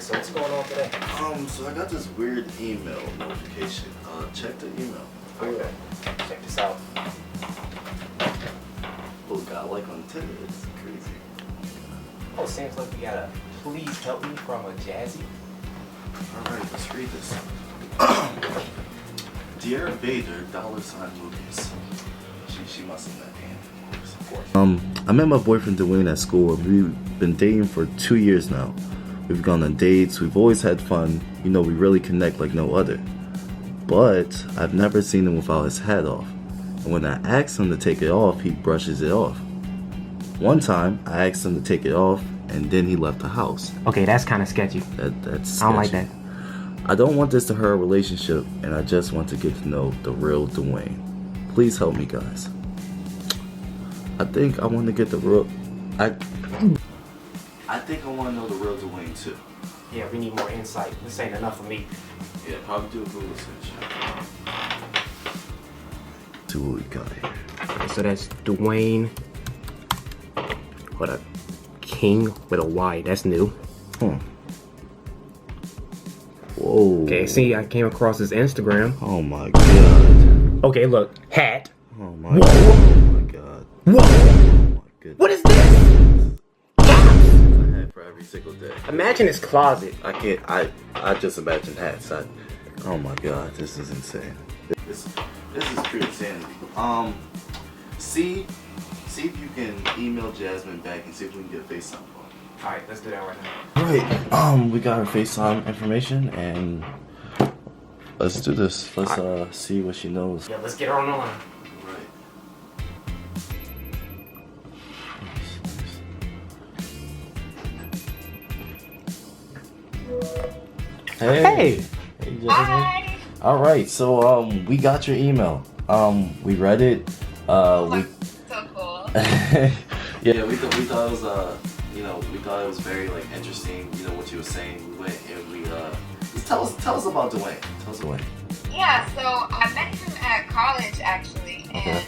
So what's going on today? So I got this weird email notification. Check the email. Okay. Check this out. Oh God, like on Tinder, it's crazy. Oh, seems like we got a please help me from a Jazzy. Alright, let's read this. Dear Vader, $Lucas. She must have met Ann, of course. I met my boyfriend Dwayne at school, and we've been dating for 2 years now. We've gone on dates, we've always had fun, you know, we really connect like no other. But I've never seen him without his hat off. And when I ask him to take it off, he brushes it off. One time, I asked him to take it off, and then he left the house. Okay, that's kind of sketchy. That's sketchy. I don't like that. I don't want this to hurt our relationship, and I just want to get to know the real Dwayne. Please help me, guys. I think I want to get the real... I think I want to know the real Dwayne, too. Yeah, we need more insight. This ain't enough for me. Yeah, probably do a Google search. See what we got here. Okay, so that's Dwayne. What a King with a Y. That's new. Whoa. Okay, see, I came across his Instagram. Oh my God. Okay, look. Hat. Oh my God. Oh my God. Whoa! Oh my goodness. What is this? I had for every single day. Imagine his closet. I can't. I just imagine hats. Oh my God, this is insane. This is pure insanity. See if you can email Jasmine back and see if we can get FaceTime on. Alright, let's do that right now. Alright, we got her FaceTime information and let's do this. Let's see what she knows. Yeah, let's get her on the line. Hey, Jasmine. Hi. All right, so we got your email. We read it. So cool. Yeah, we thought it was we thought it was very like interesting. You know what you were saying. We went and we just tell us about Dwayne. Tell us Dwayne. Yeah, so I met him at college actually, and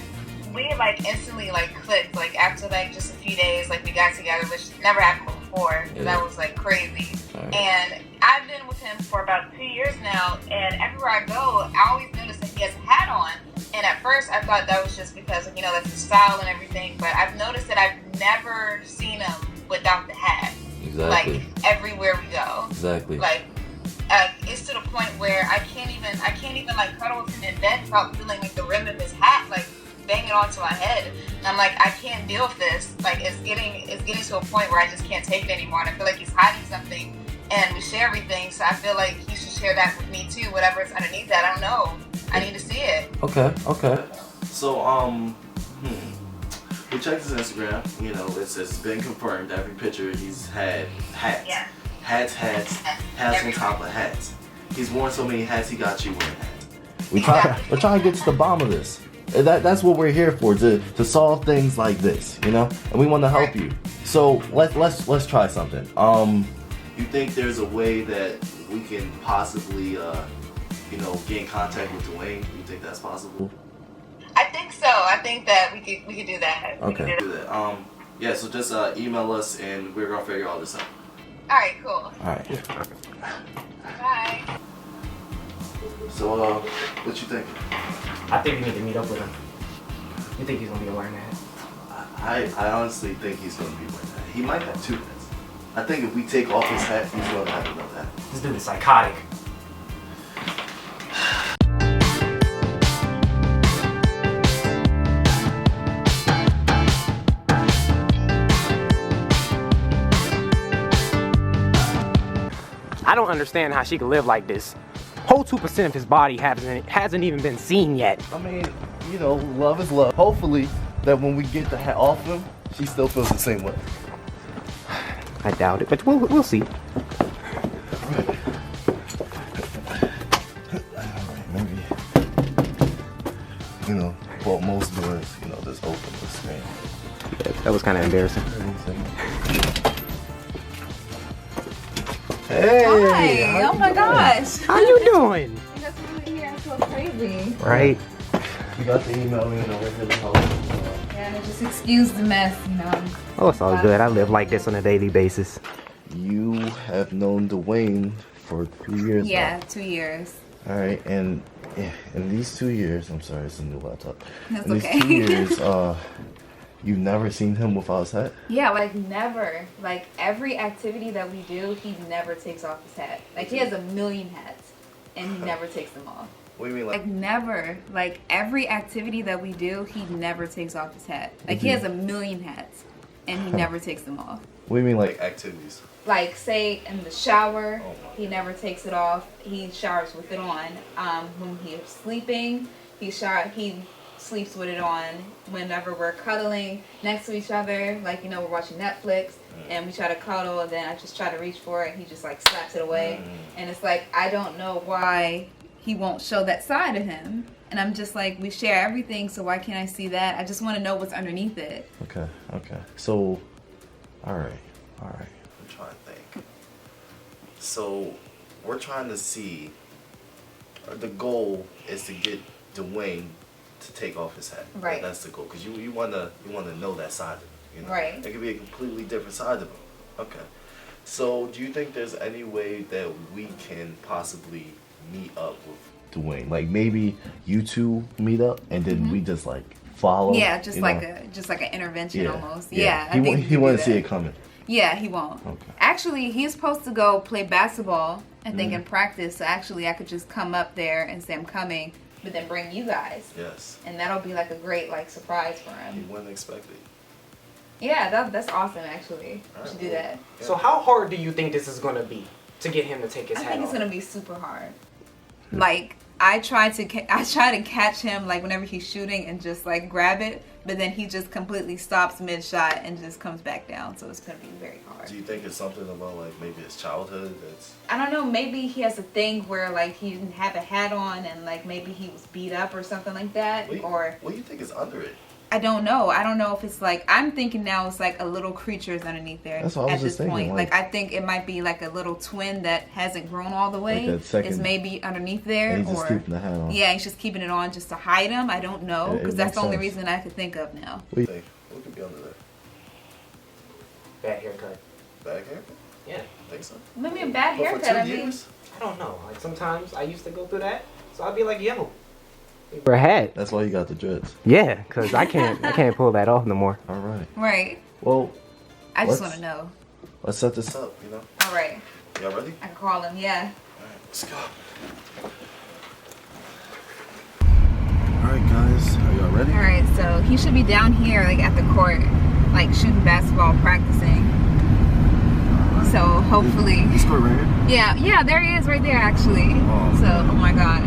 we like instantly like clicked. Like after like just a few days, like we got together, which never happened before. Yeah. That was like crazy. Right. And I've been with him for about 2 years now, and everywhere I go, I always notice that he has a hat on. And at first, I thought that was just because of, that's his style and everything. But I've noticed that I've never seen him without the hat. Exactly. Like everywhere we go. Exactly. Like it's to the point where I can't even like cuddle with him in bed without feeling like the rim of his hat like banging onto my head. And I'm like, I can't deal with this. Like it's getting to a point where I just can't take it anymore. And I feel like he's hiding something. And we share everything, so I feel like he should share that with me too. Whatever's underneath that, I don't know. I need to see it. Okay. So we checked his Instagram. You know, it's been confirmed. Every picture he's had hats. Yeah. Hats on top of hats. He's worn so many hats, he got you wearing hats. We're trying to get to the bottom of this. That's what we're here for, to solve things like this, and we want to help you. So let's try something. You think there's a way that we can possibly get in contact with Dwayne? You think that's possible? I think so. I think that we could do that. Okay. Do that. Yeah. So just email us, and we're gonna figure all this out. All right. Cool. All right. Bye. So what you thinking? I think we need to meet up with him. You think he's gonna be wearing that? I honestly think he's gonna be wearing that. He might have 2 hats. I think if we take off his hat, he's gonna have another hat. This dude is psychotic. I don't understand how she could live like this. Whole 2% of his body hasn't even been seen yet. I mean, love is love. Hopefully that when we get the hat off him, she still feels the same way. I doubt it, but we'll see. Alright, maybe, well, most doors, just open the screen. Yeah, that was kind of embarrassing. Hey! Hi! Oh my gosh! How you doing? You guys are really here. I feel crazy. Right? We got the email, we're here to help. Yeah, just excuse the mess, Oh, it's all good. I live like this on a daily basis. you have known Dwayne for 2 years Yeah, now. 2 years. All right, and in these 2 years, I'm sorry, it's a new laptop. That's in okay. these 2 years, you've never seen him without his hat? Yeah, like never. Like every activity that we do, he never takes off his hat. Like he has a million hats, and he never takes them off. What do you mean, Like never. Like every activity that we do, he never takes off his hat. Like he has a million hats, and he never takes them off. What do you mean, like activities? Like say in the shower, he never takes it off. He showers with it on. When he's sleeping, he sleeps with it on. Whenever we're cuddling next to each other, like we're watching Netflix and we try to cuddle, and then I just try to reach for it, he just like slaps it away. And it's like I don't know why he won't show that side of him. And I'm just like, we share everything, so why can't I see that? I just want to know what's underneath it. Okay. So, all right. I'm trying to think. So, we're trying to see. The goal is to get Dwayne to take off his hat. Right. That's the goal, because you wanna know that side of him. Right. It could be a completely different side of him. Okay. So, do you think there's any way that we can possibly meet up with Dwayne? Like maybe you two meet up and then we just like follow. Yeah, just like an intervention almost. Yeah, I think he wouldn't see it coming. Yeah, he won't. Okay. Actually, he's supposed to go play basketball, I think, in practice. So actually, I could just come up there and say I'm coming, but then bring you guys. Yes. And that'll be like a great surprise for He him. wouldn't expect it. Yeah, that's awesome. Actually, we should do that. So how hard do you think this is gonna be to get him to take his I hat think it's off? gonna be super hard. Like I try to catch him whenever he's shooting and just grab it, but then he just completely stops mid shot and just comes back down. So it's gonna be very hard. Do you think it's something about maybe his childhood that's? I don't know. Maybe he has a thing where he didn't have a hat on and maybe he was beat up or something like that. What do you think is under it? I don't know. I don't know if it's I'm thinking now it's a little creature is underneath there. That's what I was at this just thinking, point. I think it might be a little twin that hasn't grown all the way. That second, it's maybe underneath there, and he's just keeping the hat on. Yeah, he's just keeping it on just to hide him. I don't know because that's the only sense. reason I could think of now. What do you think? What could be under there? Bad haircut. Bad haircut? Yeah. Think so? Maybe a bad But haircut. for 2 I mean, years? I don't know. Sometimes I used to go through that, so I'd be like, yo. For a hat. That's why you got the dreads. Yeah, because I can't pull that off no more. All right. right. Well, I just want to know. Let's set this up. All right. Y'all ready? I can call him. Yeah. All right, let's go. All right, guys, are y'all ready? All right. So he should be down here, at the court, shooting basketball, practicing. So hopefully. This court right here? Yeah, there he is, right there, actually. Oh my gosh.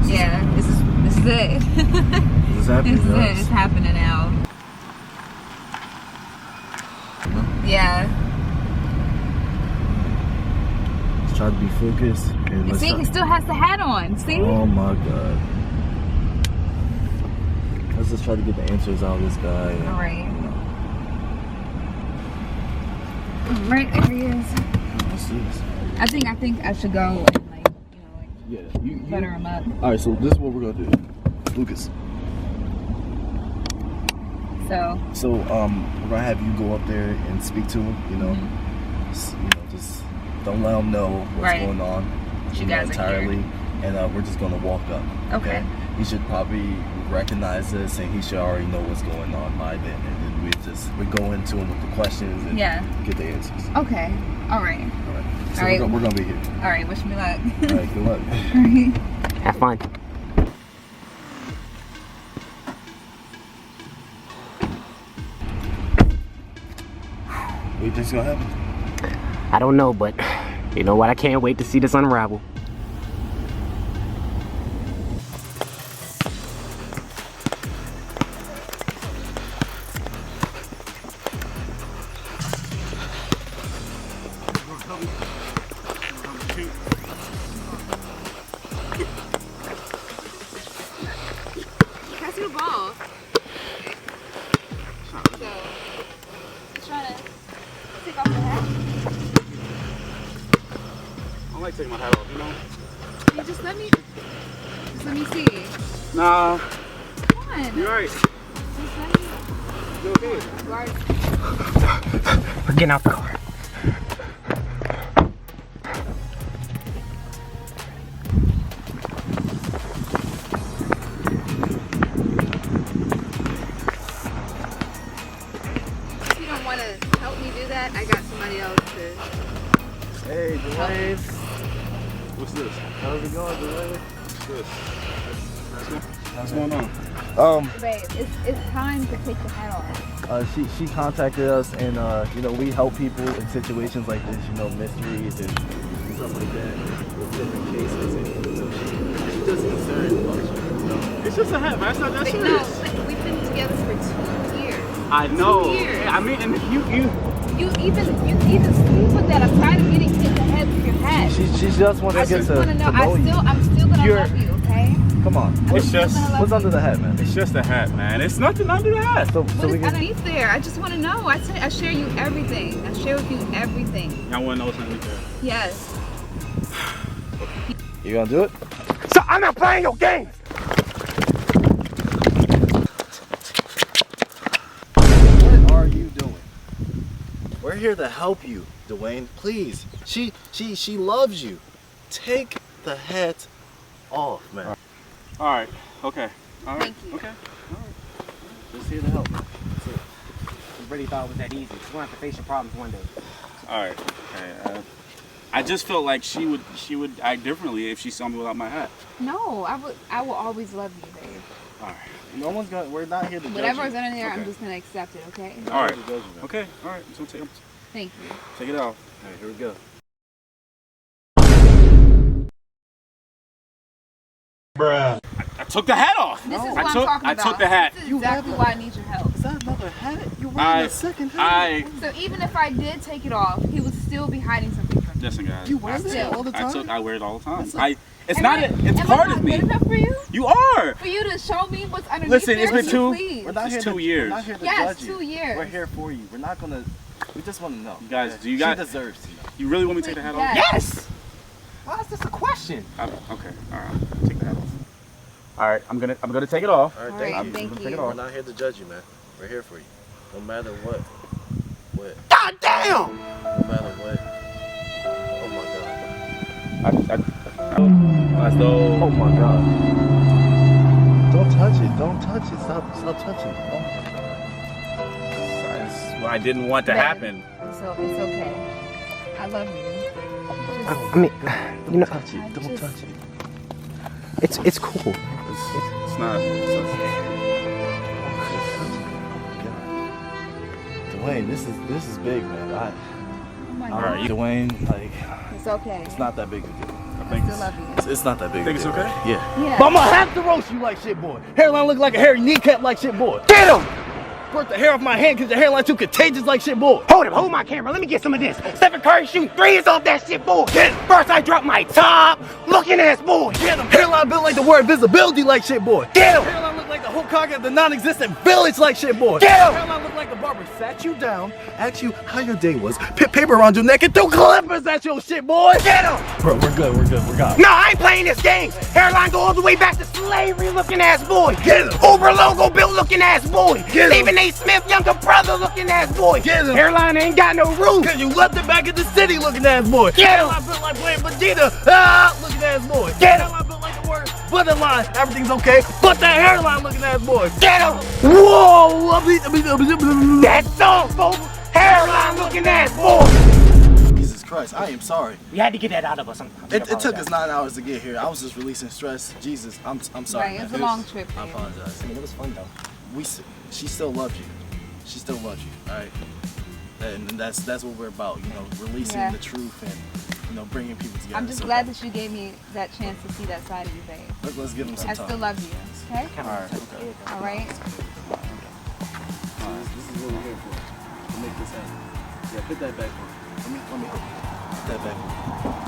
Yeah, this is it. This is happening, This is it. guys. It's happening now. Yeah. Let's try to be focused. And let's See, try- he still has the hat on. See? Oh my god. Let's just try to get the answers out of this guy. And, All right. you know, Right there he is. let's do this. I think I should go and Yeah, you butter him up. All right, so this is what we're gonna do, Lucas. So we're gonna have you go up there and speak to him. Just don't let him know what's Right. going on. You guys are entirely, and we're just gonna walk up. Okay. He should probably recognize this, and he should already know what's going on by then. And then we go into him with the questions and get the answers. okay. All right. All right. So All right. we're gonna be here. All right. Wish me luck. All right. Good luck. All right. Have fun. What do you think's gonna happen? I don't know, but you know what? I can't wait to see this unravel. Pass you the ball. So, just trying to take off the hat. I like taking my hat off, you know? You just let me see. Nah, Come on. you're right. Just let me. You okay? You are- We're getting out the car. Hey, Dwayne. What's this? How's it going, Dwayne? What's this? What's going on? Babe, it's time to take the hat off. She contacted us, and you know, we help people in situations like this, you know, mysteries and stuff like that, with different cases. And so she's just concerned about you know. It's just a hat, man. It's not that serious. No, we've been together for 2 years. I know. 2 years. I mean, and You even sleep with that. I'm tired of getting hit the head with your hat. She just wants to get to know. know you. I'm still gonna love you, okay? Come on. It's just What's under the hat, man? It's just a hat, man. It's nothing under the hat. So What we is can. underneath there? I just want to know. I share you everything. I share with you everything. I want to know what's underneath there. Yes. You gonna do it? So I'm not playing your games. What are you doing? We're here to help you, Dwayne. Please. She loves you. Take the hat off, man. All right. Okay. All right. Thank you. Okay. Just here to help. You really thought it was that easy. You're gonna have to face your problems one day. All right. Okay. I just felt like she would act differently if she saw me without my hat. No, I will always love you, babe. All right. No one's gonna. We're not here to judge Whatever you. is under there, Okay. I'm just gonna accept it, okay? All right. We're not here to judge you, man. Okay. All right. So Thank you. take it off. All right, here we go. I took the hat off. This is I what I'm took talking about. I took the hat. This is exactly why I need your help. Is that another hat? You're wearing a second hat. So even if I did take it off, he would still be hiding something from me. Listen, guys. You wear Still. that all the time? I wear it all the time. Listen. It's Am not. I- It's am part I of not me. good enough for you? You are. For you to show me what's underneath Listen, there? it's been two- Please. We're not It's here 2 to, years. We're not here to Yes, judge you. 2 years. We're here for you. We're not gonna. We just want to know. You guys, do you She guys? deserves to know. You really want me to take the hat off? Yes. Yes. Why is this a question? Okay. All right. Take the hat off. All right. I'm gonna take it off. All right, All thank right, you. thank Take it you. off. We're not here to judge you, man. We're here for you. No matter what. What? God damn! No matter what. Oh my God. As though. Oh my God. Don't touch it. Don't touch it. Stop touching it. Oh my God. That's what I didn't want to Babe. happen. So it's okay. I love you. I mean, you know, Touch it. Don't touch it. it's cool. It's not. Dwayne, this is big, man. Oh my All God. right. Dwayne, like, It's okay. it's not that big of a deal. I think Still love you. It's not that big. Think of a it's deal. okay? Yeah. Yeah. But I'm gonna have to roast you like shit, boy. Hairline look like a hairy kneecap like shit, boy. Get him! Squirt the hair off my hand because your hairline too contagious like shit, boy. Hold him, hold my camera. Let me get some of this. Stephen Curry shooting threes off that shit, boy. First I drop my top, looking ass boy. Get him. Hairline built like the word visibility like shit, boy. Get him! Hairline look like the Hokage of the non-existent village like shit, boy. Get him! Hairline look like the barber sat you down, asked you how your day was, put paper around your neck and threw clippers at your shit, boy. Get him! Bro, we're good, we're got it. No, I ain't playing this game. Hairline go all the way back to slavery looking ass boy. Get him. Uber logo built looking ass boy. Get him. Stephen A. Smith younger brother looking ass boy. Get him. Hairline ain't got no roof. Cause you left it back in the city looking ass boy. Get him. Hairline built like playing Vegeta, looking ass boy. Get him. Hairline built like the word button line, everything's okay, but that hairline looking ass boy. Get him! Whoa! That's all, folks. Hairline looking ass boy. Jesus Christ, I am sorry. You had to get that out of us. It took us 9 hours to get here. I was just releasing stress. Jesus, I'm sorry. Right, man. it's a long trip, I babe. apologize. I mean, it was fun though. She still loves you. She still loves you. All right. And that's what we're about. You know, releasing Yeah. the truth and bringing people together. I'm just So, glad that you gave me that chance to see that side of you, babe. let's give them some I time. still love you, okay? All right. Okay. All right? This is what we're here for. To make this happen. Yeah, put that back. Let me put that back.